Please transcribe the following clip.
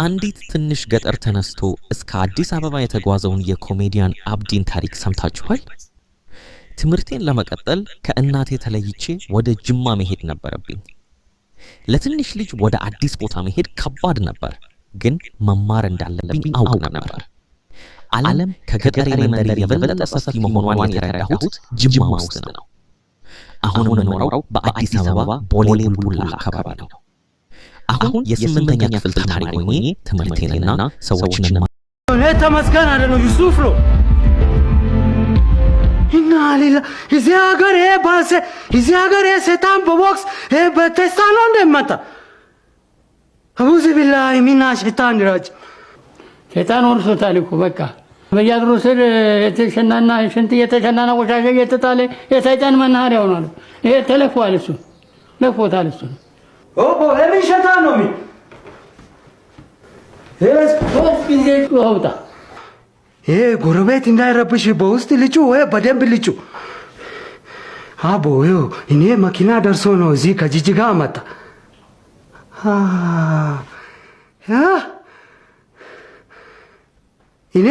አንዲት ትንሽ ገጠር ተነስቶ እስከ አዲስ አበባ የተጓዘውን የኮሜዲያን አብዲን ታሪክ ሰምታችኋል? ትምህርቴን ለመቀጠል ከእናቴ ተለይቼ ወደ ጅማ መሄድ ነበረብኝ። ለትንሽ ልጅ ወደ አዲስ ቦታ መሄድ ከባድ ነበር፣ ግን መማር እንዳለብኝ አውቅ ነበር። ዓለም ከገጠሬ መንደር የበለጠ ሰፊ መሆኗን የተረዳሁት ጅማ ውስጥ ነው። አሁን የምኖረው በአዲስ አበባ ቦሌ ቡልቡላ አካባቢ ነው። አሁን የስምንተኛ ክፍል ተማሪ ሆኜ ትምህርቴንና ሰዎችን ተመስገን አደረው ዩሱፍ ነው እና ሌላ እዚህ ሀገር ባሰ እዚህ ሀገር ሰይጣን በቦክስ በቴስታ ነው እንደመጣ አውዝ ቢላሂ ሚና ሸይጣን ረጅ ሸይጣን ወርሶታል እኮ በቃ በያድሮ ስር የተሸናና ሽንት የተሸናና ቆሻሻ እየተጣለ የሰይጣን መናኸሪያ ሆኗል። ይሄ ተለፏል፣ እሱ ለፎታል። እሱ ኦቦ ለምን ሸይጣን ነው ምን ሶስት ጊዜ ወጣ። ይሄ ጎረቤት እንዳይረብሽ በውስጥ ልጩ ወይ በደንብ ልጩ። አቦ እኔ መኪና ደርሶ ነው እዚህ ከጂጂጋ መጣ። እኔ